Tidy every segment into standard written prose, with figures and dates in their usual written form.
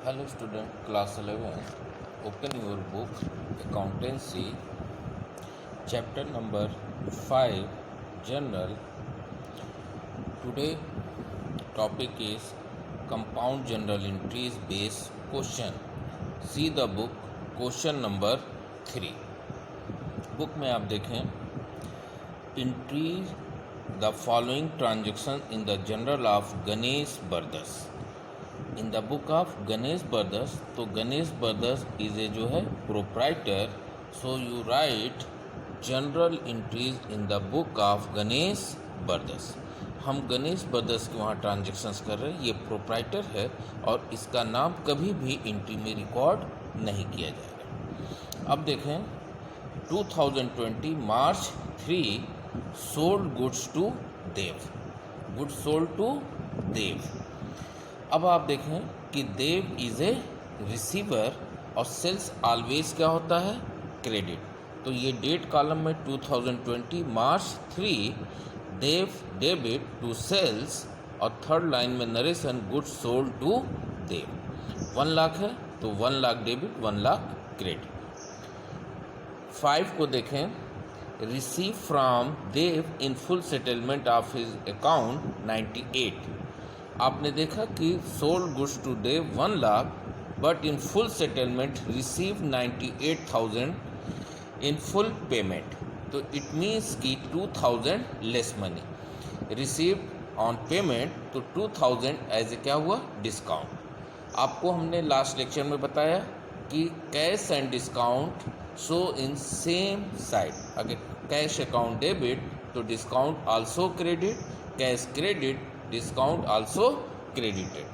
Hello student, class 11. Open your book, Accountancy, chapter number 5, General. Today topic is Compound General Entries Based Question. See the book, question number 3. Book में आप देखें, Entry the following transaction in the General of Ganesh Brothers. In the book of Ganesh brothers, तो Ganesh brothers is a जो है proprietor, so you right general entries in the book of Ganesh brothers. हम Ganesh brothers के वहाँ transactions कर रहे हैं, ये प्रोप्राइटर है और इसका नाम कभी भी एंट्री में रिकॉर्ड नहीं किया जाएगा। अब देखें 2020 March 3 sold goods to Dev, goods sold to Dev. अब आप देखें कि देव इज़ ए रिसीवर और सेल्स ऑलवेज क्या होता है, क्रेडिट। तो ये डेट कॉलम में 2020 March 3 Dev debit to sales, और थर्ड लाइन में narration goods sold to Dev. 1 lakh है तो 1 लाख डेबिट 1 लाख क्रेडिट। 5 को देखें, receive from Dev in full settlement of his account 98। आपने देखा कि sold goods to Dev 1 lakh, but in full settlement receive 98,000 in full payment. तो इट मीन्स कि 2,000 less money receive on payment, तो 2,000 एज ए क्या हुआ, डिस्काउंट। आपको हमने लास्ट लेक्चर में बताया कि cash and discount show in same side. अगर कैश अकाउंट डेबिट तो discount also credit, cash credit discount also credited.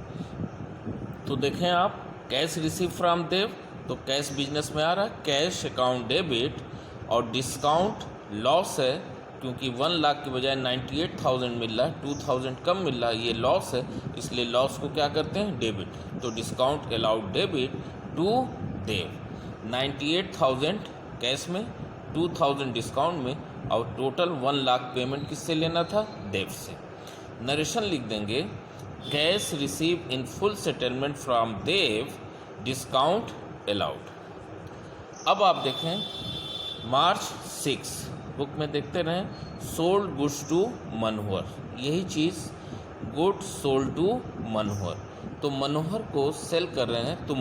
तो देखें आप, कैश रिसीव फ्रॉम देव तो कैश बिजनेस में आ रहा है, कैश अकाउंट डेबिट, और डिस्काउंट लॉस है क्योंकि 1 लाख के बजाय 98,000 मिल रहा है, 2,000 कम मिल रहा है, ये लॉस है, इसलिए लॉस को क्या करते हैं, डेबिट। तो discount allowed debit to Dev. 98,000 cash में, 2,000 डिस्काउंट में, और टोटल 1 लाख पेमेंट किससे लेना था, देव से। नरेशन लिख देंगे, cash receive in full settlement from Dev, discount allowed. अब आप देखें मार्च 6 बुक में देखते रहें, सोल्ड गुड्स टू मनोहर, यही चीज़ गुड्स सोल्ड टू मनोहर। तो मनोहर को सेल कर रहे हैं, तो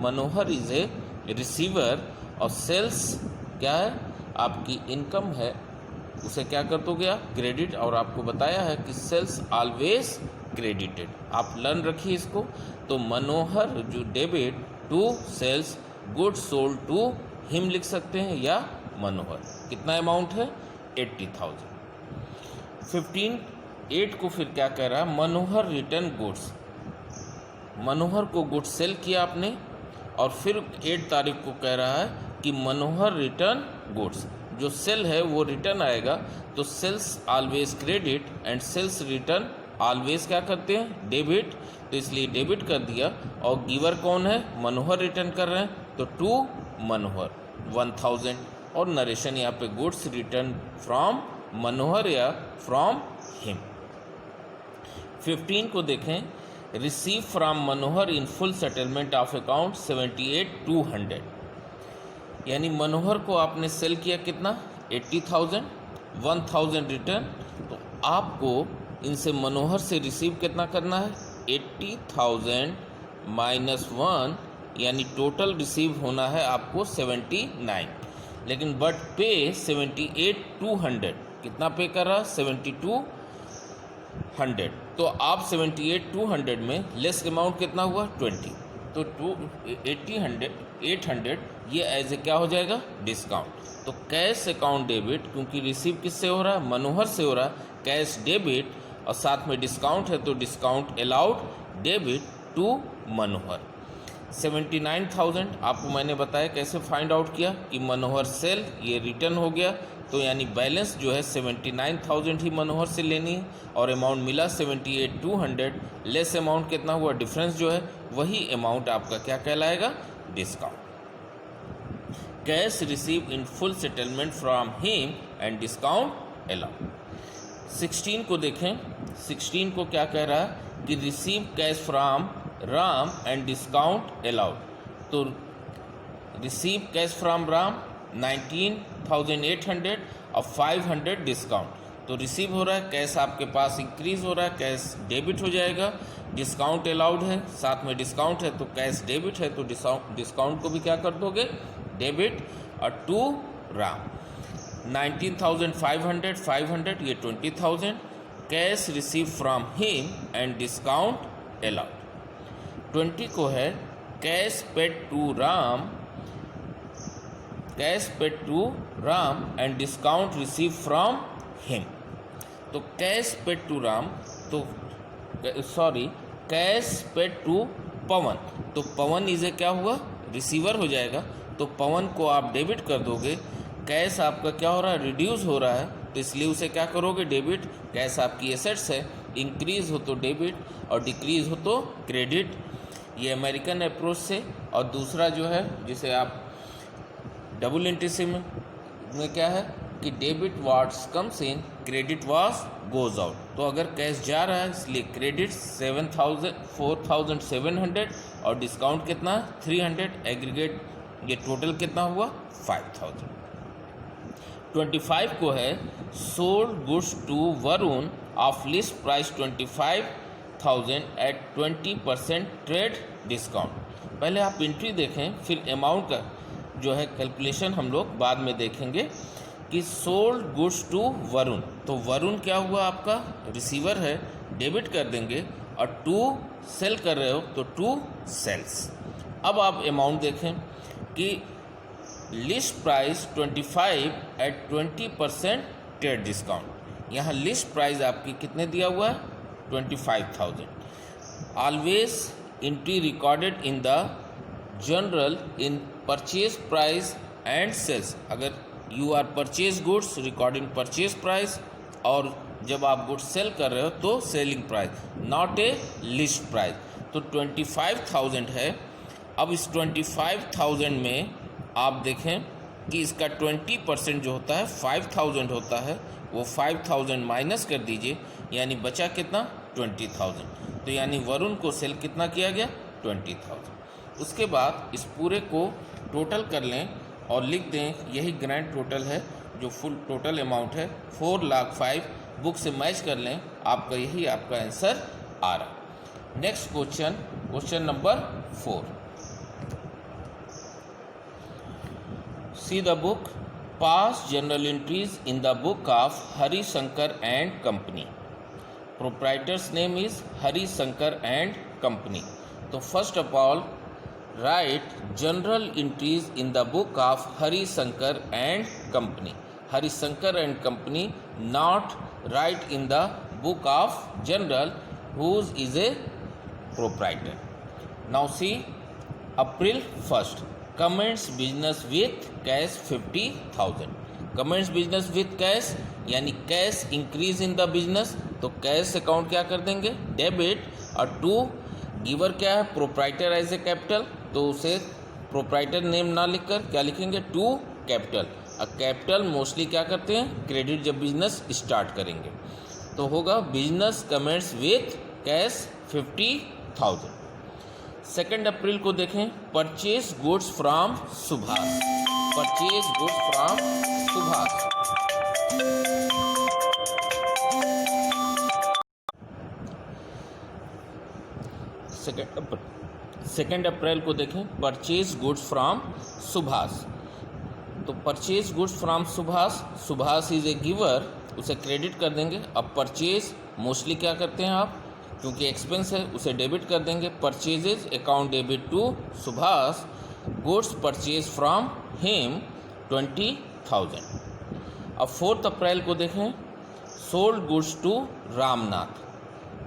मनोहर इज ए रिसीवर, और सेल्स क्या है, आपकी इनकम है, उसे क्या कर दोगे आप, क्रेडिट। और आपको बताया है कि सेल्स ऑलवेज क्रेडिटेड, आप लर्न रखिए इसको। तो मनोहर जो debit to sales goods sold to him लिख सकते हैं, या मनोहर। कितना अमाउंट है, 80,000। 15/8 को फिर क्या कह रहा है, मनोहर रिटर्न गुड्स। मनोहर को गुड्स सेल किया आपने, और फिर 8 तारीख को कह रहा है कि मनोहर रिटर्न गुड्स, जो सेल है वो रिटर्न आएगा। तो sales always credit and sales return always क्या करते हैं, डेबिट, तो इसलिए डेबिट कर दिया। और गिवर कौन है, मनोहर रिटर्न कर रहे हैं, तो टू मनोहर 1,000। और नरेशन यहाँ पे गुड्स रिटर्न फ्रॉम मनोहर या फ्रॉम हिम। 15 को देखें, receive from Manohar in full settlement of account 78,200। यानी मनोहर को आपने सेल किया कितना, 80,000, 1,000 रिटर्न। तो आपको इनसे मनोहर से रिसीव कितना करना है, 80,000 माइनस 1, यानी टोटल रिसीव होना है आपको 79। लेकिन बट पे 78,200, कितना पे कर रहा, 72,100। तो आप 78,200 में लेस अमाउंट कितना हुआ, 20। तो 800 ये एज ए क्या हो जाएगा, डिस्काउंट। तो कैश अकाउंट डेबिट, क्योंकि रिसीव किससे हो रहा है, मनोहर से हो रहा है, कैश डेबिट, और साथ में डिस्काउंट है तो डिस्काउंट अलाउड डेबिट टू मनोहर। 79,000 आपको मैंने बताया कैसे फाइंड आउट किया कि मनोहर सेल, ये रिटर्न हो गया, तो यानी बैलेंस जो है 79,000 ही मनोहर से लेनी है, और अमाउंट मिला 78,200, लेस अमाउंट कितना हुआ, डिफरेंस जो है वही अमाउंट आपका क्या कहलाएगा, discount. Cash receive in full settlement from him and discount allowed. 16 को देखें, 16 को क्या कह रहा है कि receive cash from Ram and discount allowed. तो रिसीव कैश फ्रॉम राम 19,800 और 500 डिस्काउंट। तो रिसीव हो रहा है, कैश आपके पास इंक्रीज हो रहा है, कैश डेबिट हो जाएगा। डिस्काउंट अलाउड है, साथ में डिस्काउंट है, तो कैश डेबिट है, तो डिस्काउंट को भी क्या कर दोगे, डेबिट। और टू राम 19,500 500 ये 20,000। Cash receive from him and discount allowed. 20 को है cash paid to Ram, cash paid to Ram and discount receive from him. तो कैश पेड टू राम, तो sorry cash paid to Pawan, तो पवन इसे क्या हुआ, रिसीवर हो जाएगा। तो पवन को आप डेबिट कर दोगे। कैश आपका क्या हो रहा है, रिड्यूस हो रहा है, तो इसलिए उसे क्या करोगे, डेबिट। कैश आपकी एसेट्स है, इंक्रीज हो तो डेबिट और डिक्रीज हो तो क्रेडिट। ये अमेरिकन अप्रोच से। और दूसरा जो है जिसे आप डबल एंट्री में क्या है कि debit what's comes in, credit was goes out. तो अगर कैश जा रहा है इसलिए क्रेडिट 4,700 और डिस्काउंट कितना 300, एग्रीगेट ये टोटल कितना हुआ 5,000। 25 को है sold goods to Varun of list price 25,000 at 20% trade discount. पहले आप एंट्री देखें, फिर अमाउंट का जो है कैलकुलेशन हम लोग बाद में देखेंगे। कि सोल्ड गुड्स टू वरुण, तो वरुण क्या हुआ, आपका रिसीवर है, डेबिट कर देंगे। और टू सेल कर रहे हो तो टू सेल्स। अब आप अमाउंट देखें कि list price 25 at 20% trade discount. यहाँ लिस्ट प्राइस आपकी कितने दिया हुआ है 25,000। Always entry recorded in the journal in purchase price and sales. अगर you are purchase goods recording purchase price, और जब आप गुड्स सेल कर रहे हो तो selling price, not a list price. तो 25,000 है। अब इस 25,000 में आप देखें कि इसका 20% जो होता है 5,000 होता है, वो 5,000 माइनस कर दीजिए, यानी बचा कितना 20,000। तो यानी वरुण को सेल कितना किया गया 20,000। उसके बाद इस पूरे को टोटल कर लें और लिख दें, यही ग्रैंड टोटल है जो फुल टोटल अमाउंट है 4,05,000। बुक से मैच कर लें, आपका यही आपका आंसर आ रहा। Next question, question number 4। See the book past journal entries in the book of Hari Shankar and company. Proprietor's name is Hari Shankar and company. तो first of all write general entries in the book of Hari Shankar and Company. Hari Shankar and Company, not write in the book of general whose is a proprietor. Now see, April 1st commence business with cash 50,000. Commence business with cash यानी cash increase in the business, तो cash account क्या कर देंगे debit. और to giver क्या है proprietor as a capital, तो उसे प्रोप्राइटर नेम ना लिखकर क्या लिखेंगे टू कैपिटल। और कैपिटल मोस्टली क्या करते हैं क्रेडिट जब बिजनेस स्टार्ट करेंगे, तो होगा बिजनेस कमेंट्स विथ कैश 50,000। 2 अप्रैल को देखें purchase goods from Subhash. Purchase goods from Subhash. Second April को देखें परचेज गुड्स फ्रॉम सुभाष। तो purchase goods from Subhash, Subhash is a giver, उसे क्रेडिट कर देंगे। अब परचेज मोस्टली क्या करते हैं आप, क्योंकि एक्सपेंस है उसे डेबिट कर देंगे। Purchases account debit to Subhash, goods purchase from him 20,000। अब 4 अप्रैल को देखें sold goods to Ramnath.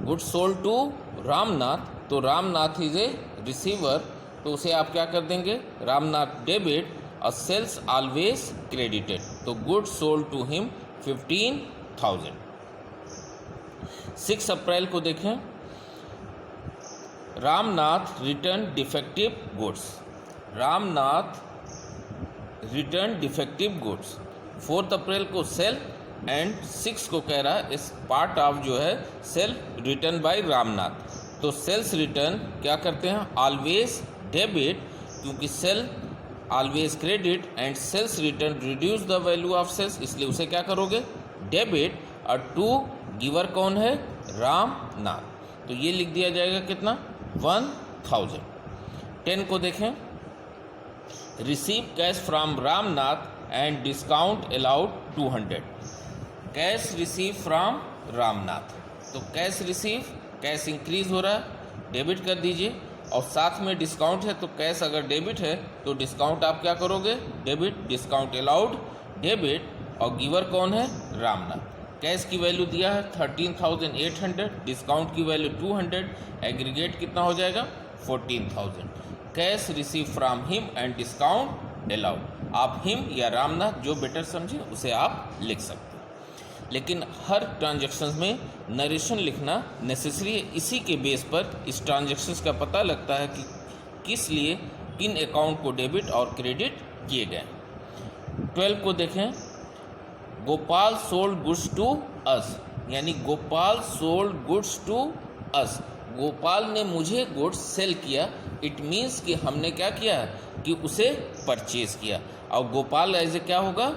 Goods sold to Ramnath, तो रामनाथ इज ए रिसीवर, तो उसे आप क्या कर देंगे रामनाथ डेबिट और सेल्स ऑलवेज क्रेडिटेड, तो गुड्स सोल्ड टू हिम 15,000। 6 अप्रैल को देखें Ramnath return defective goods. Ramnath return defective goods. 4 अप्रैल को सेल एंड 6 को कह रहा है इस पार्ट ऑफ जो है सेल रिटर्न बाय रामनाथ। तो सेल्स रिटर्न क्या करते हैं, ऑलवेज डेबिट, क्योंकि sale always credit and sales return reduce the value of sales, इसलिए उसे क्या करोगे, डेबिट। और टू गिवर कौन है, रामनाथ, तो ये लिख दिया जाएगा कितना, 1000। 10 को देखें, receive cash from Ramnath and discount allowed 200। Cash receive from Ramnath, तो कैश रिसीव, कैश इंक्रीज हो रहा है, डेबिट कर दीजिए, और साथ में डिस्काउंट है, तो कैश अगर डेबिट है तो डिस्काउंट आप क्या करोगे, डेबिट, डिस्काउंट अलाउड डेबिट, और गिवर कौन है, रामनाथ। कैश की वैल्यू दिया है 13,800, डिस्काउंट की वैल्यू 200, एग्रीगेट कितना हो जाएगा, 14,000। Cash receive from him and discount allowed, आप हिम या रामनाथ जो बेटर समझे उसे आप लिख सकते हैं, लेकिन हर ट्रांजैक्शंस में नरेशन लिखना नेसेसरी है। इसी के बेस पर इस ट्रांजैक्शंस का पता लगता है कि किस लिए किन अकाउंट को डेबिट और क्रेडिट किए गए। 12 को देखें, Gopal sold goods to us, यानी Gopal sold goods to us, Gopal ने मुझे गुड्स सेल किया, इट मीन्स कि हमने क्या किया कि उसे परचेज किया, और गोपाल एज ए क्या होगा,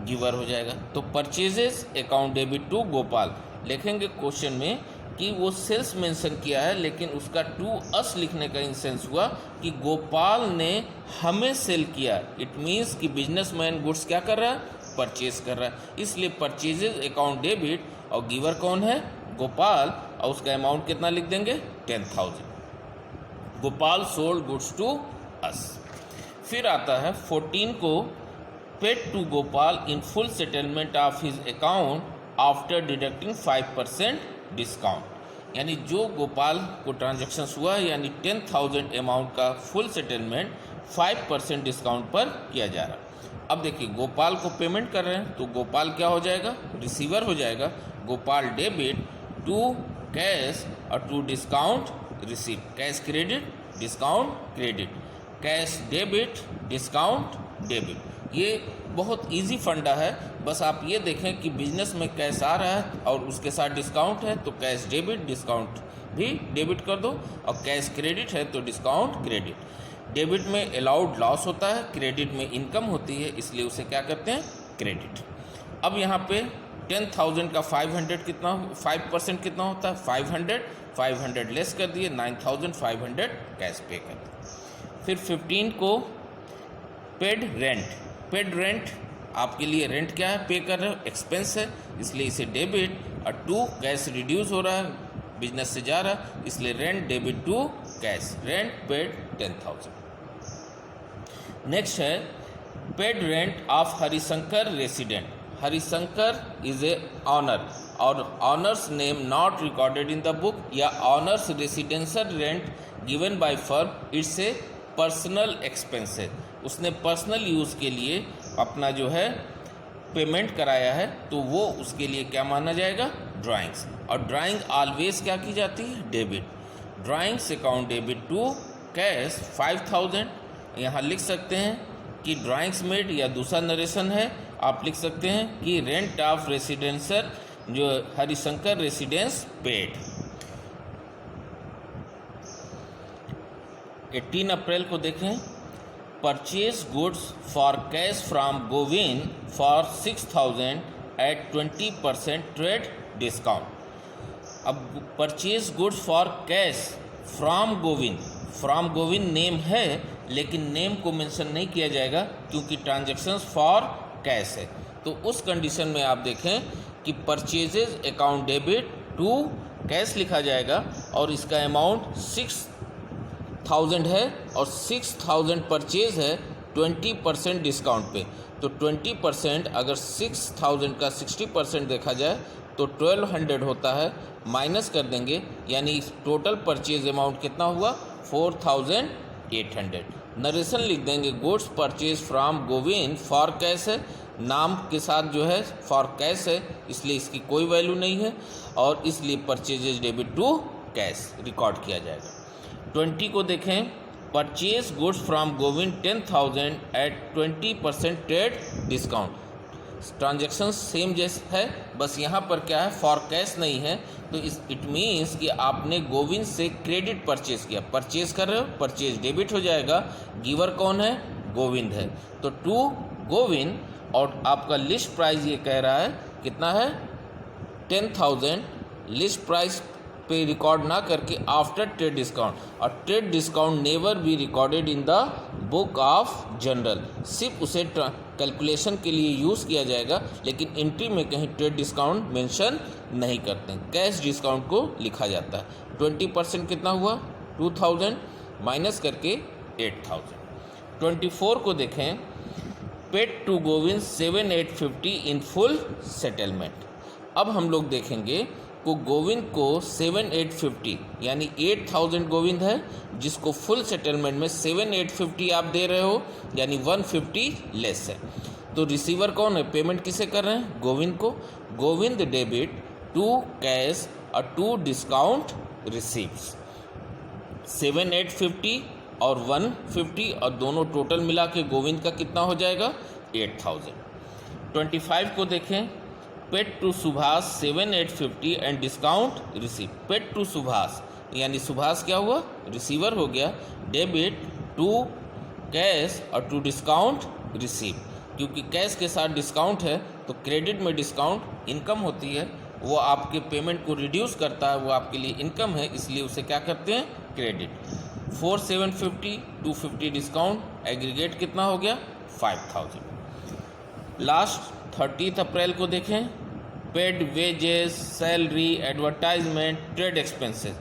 गिवर हो जाएगा। तो purchases account debit to Gopal, लिखेंगे क्वेश्चन में कि वो सेल्स मेंशन किया है, लेकिन उसका टू अस लिखने का इंसेंस हुआ कि गोपाल ने हमें सेल किया, इट मीन्स कि बिजनेसमैन गुड्स क्या कर रहा है, परचेज कर रहा है, इसलिए परचेजेस अकाउंट डेबिट, और गिवर कौन है, गोपाल, और उसका अमाउंट कितना लिख देंगे, 10,000। Gopal sold goods to us. फिर आता है 14 को, paid to Gopal in full settlement of his account after deducting 5% discount, यानी जो गोपाल को ट्रांजैक्शन हुआ यानी 10,000 अमाउंट का फुल सेटलमेंट 5% डिस्काउंट पर किया जा रहा है। अब देखिए गोपाल को पेमेंट कर रहे हैं, तो गोपाल क्या हो जाएगा, रिसीवर हो जाएगा, गोपाल डेबिट टू कैश और to discount receive, cash credit, discount credit, cash debit, discount debit. ये बहुत इजी फंडा है, बस आप ये देखें कि बिजनेस में कैश आ रहा है और उसके साथ डिस्काउंट है, तो कैश डेबिट, डिस्काउंट भी डेबिट कर दो, और कैश क्रेडिट है तो डिस्काउंट क्रेडिट। डेबिट में अलाउड लॉस होता है, क्रेडिट में इनकम होती है, इसलिए उसे क्या करते हैं, क्रेडिट। अब यहाँ पे 10,000 का 500 कितना, 5% कितना होता है, 500 लेस कर दिए, 9,500 कैश पे कर दिए। फिर 15 को, पेड रेंट, पेड रेंट आपके लिए रेंट क्या है, पे कर रहे हो, एक्सपेंस है, इसलिए इसे डेबिट, और टू कैश रिड्यूस हो रहा है, बिजनेस से जा रहा है, इसलिए rent debit to cash, rent paid 10,000। Next है paid rent of Harishankar resident, Harishankar is a owner, और owner's name not recorded in the book, या owner's residential rent given by firm, it's a personal expense है, उसने personal use के लिए अपना जो है पेमेंट कराया है, तो वो उसके लिए क्या माना जाएगा, ड्राइंग्स, और ड्राइंग ऑलवेज क्या की जाती है, debit. Drawings account debit to cash 5,000, यहाँ लिख सकते हैं कि ड्राइंग्स मेड, या दूसरा नरेशन है आप लिख सकते हैं कि रेंट ऑफ रेसिडेंशियल जो हरिशंकर रेसिडेंस पेड। 18 अप्रैल को देखें, purchase goods for cash from Govind for 6,000 at 20% trade discount. अब purchase goods for cash from Govind, from Govind name है, लेकिन नेम को मेंशन नहीं किया जाएगा क्योंकि ट्रांजैक्शंस फॉर कैश है, तो उस कंडीशन में आप देखें कि purchases account debit to cash लिखा जाएगा, और इसका अमाउंट 6,000 है, और 6,000 परचेज है 20% डिस्काउंट पे, तो 20% अगर 6,000 का 60% देखा जाए तो 1,200 होता है, माइनस कर देंगे, यानी टोटल परचेज अमाउंट कितना हुआ, 4,800। नरेशन लिख देंगे, goods purchase from Govind for cash है, नाम के साथ जो है फॉर कैश है, इसलिए इसकी कोई वैल्यू नहीं है, और इसलिए purchases debit to cash record किया जाएगा। 20 को देखें, purchase goods from Govind 10,000 at 20% trade discount, transaction same जैसे है, बस यहाँ पर क्या है, फॉर कैश नहीं है। तो इट मीन्स कि आपने गोविंद से क्रेडिट परचेज किया, परचेज कर रहे हो, परचेज डेबिट हो जाएगा। गिवर कौन है, गोविंद है, तो टू गोविंद, और आपका लिस्ट प्राइस ये कह रहा है कितना है, 10,000। लिस्ट प्राइस पे रिकॉर्ड ना करके आफ्टर ट्रेड डिस्काउंट, और trade discount never be recorded in the book of general, सिर्फ उसे कैलकुलेशन के लिए यूज़ किया जाएगा, लेकिन एंट्री में कहीं ट्रेड डिस्काउंट मेंशन नहीं करते। कैश डिस्काउंट को लिखा जाता है। 20% कितना हुआ, 2,000 माइनस करके 8,000। 24 को देखें, paid to Govind 7,850 in full settlement. अब हम लोग देखेंगे को गोविंद को 7,850 यानी 8,000 गोविंद है, जिसको फुल सेटलमेंट में 7,850 आप दे रहे हो, यानी 150 लेस है। तो रिसीवर कौन है, पेमेंट किसे कर रहे हैं, गोविंद को। गोविंद डेबिट टू कैश और टू डिस्काउंट रिसीव्स। 7,850 और 150 और दोनों टोटल मिला के गोविंद का कितना हो जाएगा, 8,000। 25 को देखें, paid to Subhash 7,850 and discount receive. Paid to Subhash यानी सुभाष क्या हुआ, रिसीवर हो गया। डेबिट टू कैश और टू डिस्काउंट रिसीव, क्योंकि कैश के साथ डिस्काउंट है तो क्रेडिट में डिस्काउंट इनकम होती है, वो आपके पेमेंट को रिड्यूस करता है, वो आपके लिए इनकम है, इसलिए उसे क्या करते हैं, क्रेडिट। 4,750 250 डिस्काउंट, एग्रीगेट कितना हो गया, 5,000। लास्ट 30 अप्रैल को देखें, paid wages, salary, advertisement, trade expenses.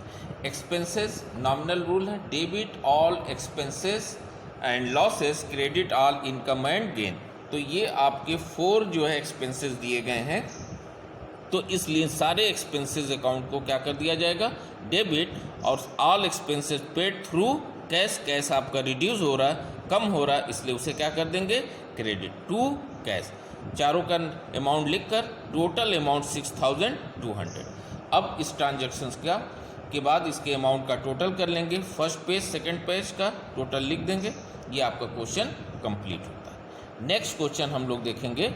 Expenses nominal rule है, debit all expenses and losses, credit all income and gain. तो ये आपके 4 जो है एक्सपेंसेस दिए गए हैं, तो इसलिए सारे एक्सपेंसेस अकाउंट को क्या कर दिया जाएगा, डेबिट, और all expenses paid through cash, cash आपका रिड्यूस हो रहा है, कम हो रहा है, इसलिए उसे क्या कर देंगे, क्रेडिट टू कैश। चारों का अमाउंट लिखकर टोटल अमाउंट 6,200। अब इस ट्रांजैक्शंस के बाद इसके अमाउंट का टोटल कर लेंगे, फर्स्ट पेज सेकंड पेज का टोटल लिख देंगे, ये आपका क्वेश्चन कंप्लीट होता है। नेक्स्ट क्वेश्चन हम लोग देखेंगे,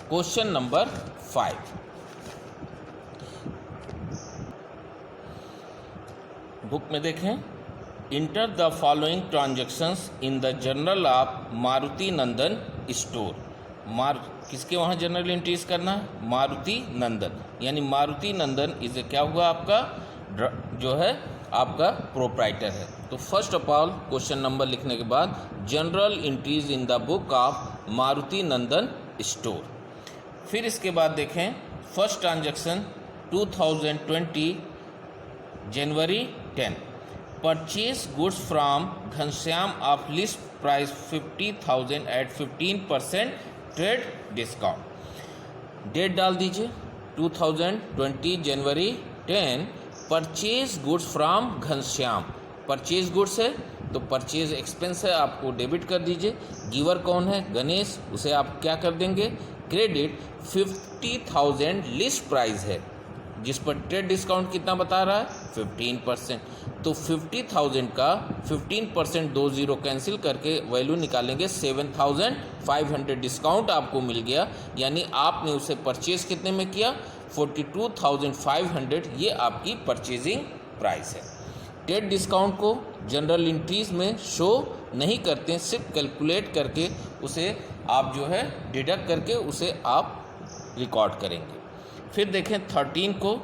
क्वेश्चन नंबर 5। बुक में देखें, enter the following transactions in the journal of Maruti Nandan store. किसके वहाँ जर्नल एंट्रीज करना है, मारुति नंदन, यानी मारुति नंदन इसे क्या हुआ, आपका जो है आपका प्रोप्राइटर है। तो first of all question number लिखने के बाद journal entries in the book of Maruti Nandan store. फिर इसके बाद देखें, first transaction 2020 January 10, purchase goods from Ghanshyam of list price 50,000 at 15% trade discount. Date डाल दीजिए 2020 January 10, purchase goods from Ghanshyam. Purchase goods है तो परचेज एक्सपेंस है, आपको डेबिट कर दीजिए। गिवर कौन है, गणेश, उसे आप क्या कर देंगे, क्रेडिट। 50,000 लिस्ट प्राइस है, जिस पर ट्रेड डिस्काउंट कितना बता रहा है, 15%। तो 50,000 का 15% 2 0 कैंसिल करके वैल्यू निकालेंगे 7,500 डिस्काउंट आपको मिल गया, यानी आपने उसे परचेज कितने में किया, 42,500, ये आपकी परचेजिंग प्राइस है। ट्रेड डिस्काउंट को जनरल एंट्रीज में शो नहीं करते, सिर्फ कैलकुलेट करके उसे आप जो है डिडक्ट करके उसे आप रिकॉर्ड करेंगे। फिर देखें 13 को,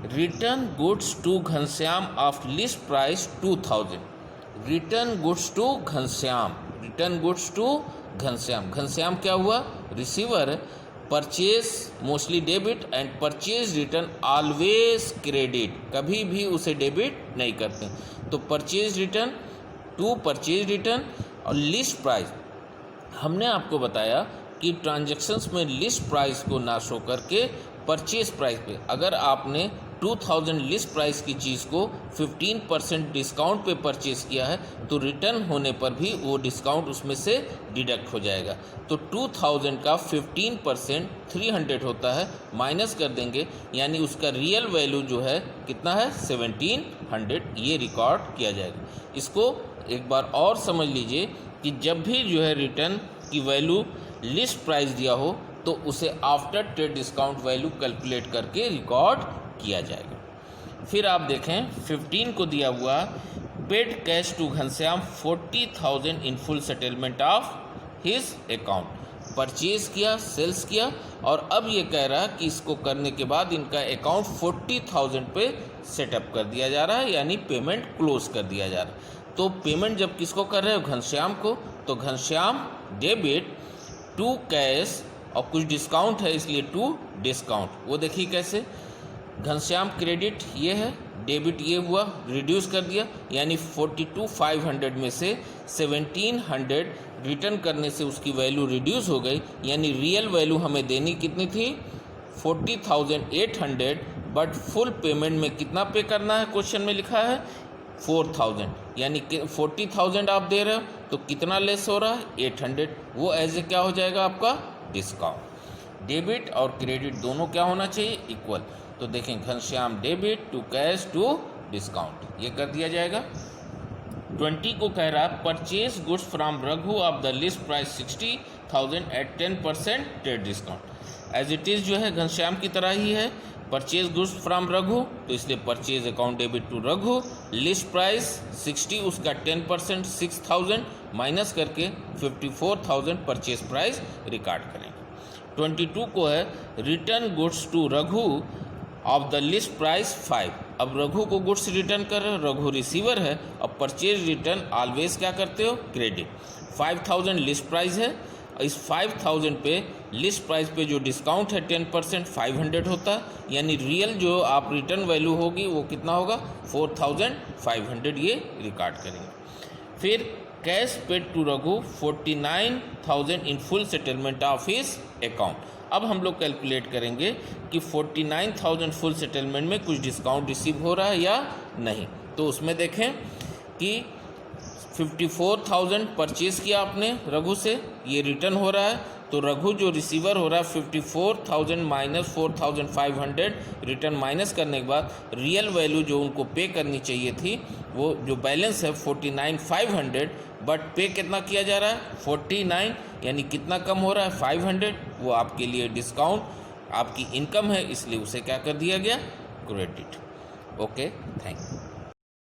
return goods to Ghanshyam of list price 2,000। Return goods to Ghanshyam, return goods to Ghanshyam. Ghanshyam क्या हुआ, रिसीवर है। Purchase mostly debit and purchase return always credit, कभी भी उसे डेबिट नहीं करते। तो purchase return to purchase return और लिस्ट प्राइस। हमने आपको बताया कि ट्रांजैक्शंस में लिस्ट प्राइस को ना शो करके परचेज प्राइस पे, अगर आपने 2,000 लिस्ट प्राइस की चीज़ को 15% डिस्काउंट पे परचेज किया है तो रिटर्न होने पर भी वो डिस्काउंट उसमें से डिडक्ट हो जाएगा। तो 2,000 का 15% 300 होता है, माइनस कर देंगे, यानी उसका रियल वैल्यू जो है कितना है, 1,700, ये रिकॉर्ड किया जाएगा। इसको एक बार और समझ लीजिए कि जब भी जो है रिटर्न की वैल्यू लिस्ट प्राइस दिया हो तो उसे after trade discount value calculate करके रिकॉर्ड किया जाएगा। फिर आप देखें 15 को दिया हुआ paid cash to Ghanshyam 40,000 in full settlement of his account. Purchase किया, सेल्स किया, और अब ये कह रहा कि इसको करने के बाद इनका अकाउंट 40,000 पे सेटअप कर दिया जा रहा है, यानी पेमेंट क्लोज कर दिया जा रहा है। तो पेमेंट जब किसको कर रहे हो? घनश्याम को। तो घनश्याम डेबिट टू कैश, और कुछ डिस्काउंट है इसलिए टू डिस्काउंट। वो देखिए कैसे, घनश्याम क्रेडिट ये है, डेबिट ये हुआ, रिड्यूस कर दिया, यानी 42,500 में से 1,700 रिटर्न करने से उसकी वैल्यू रिड्यूस हो गई, यानी रियल वैल्यू हमें देनी कितनी थी? 40,800, बट फुल पेमेंट में कितना पे करना है? क्वेश्चन में लिखा है 4,000, यानी 40,000 आप दे रहे हो तो कितना लेस हो रहा है? 800। वो एज ए क्या हो जाएगा आपका? डिस्काउंट। डेबिट और क्रेडिट दोनों क्या होना चाहिए? इक्वल। तो देखें Ghanshyam debit to cash to discount, ये कर दिया जाएगा। 20 को कह रहा purchase goods from Raghu of the list price 60,000 at 10% trade discount. As it is जो है घनश्याम की तरह ही है, परचेज गुड्स फ्रॉम रघु, तो इसलिए purchase account debit to Raghu, list price 60, उसका 10% 6,000 माइनस करके 54,000 परचेज प्राइस रिकॉर्ड करेंगे। 22 को है return goods to Raghu of the list price 5। अब रघु को गुड्स रिटर्न कर रहे हो, रघु रिसीवर है, अब परचेज रिटर्न ऑलवेज क्या करते हो? क्रेडिट। 5,000 लिस्ट प्राइस है, इस 5,000 पे लिस्ट प्राइस पे जो डिस्काउंट है 10% 500 होता है, यानी रियल जो आप रिटर्न वैल्यू होगी वो कितना होगा? 4,500, ये रिकॉर्ड करेंगे। फिर cash paid to Raghu 49,000 in full settlement of his account. अब हम लोग कैलकुलेट करेंगे कि 49,000 फुल सेटलमेंट में कुछ डिस्काउंट रिसीव हो रहा है या नहीं। तो उसमें देखें कि 54,000 परचेज़ किया आपने रघु से, ये रिटर्न हो रहा है, तो रघु जो रिसीवर हो रहा है 54,000 माइनस 4,500 रिटर्न माइनस करने के बाद रियल वैल्यू जो उनको पे करनी चाहिए थी, वो जो बैलेंस है 49,500, बट पे कितना किया जा रहा है? 49, यानी कितना कम हो रहा है? 500। वो आपके लिए डिस्काउंट आपकी इनकम है, इसलिए उसे क्या कर दिया गया? क्रेडिट। Okay, thank you.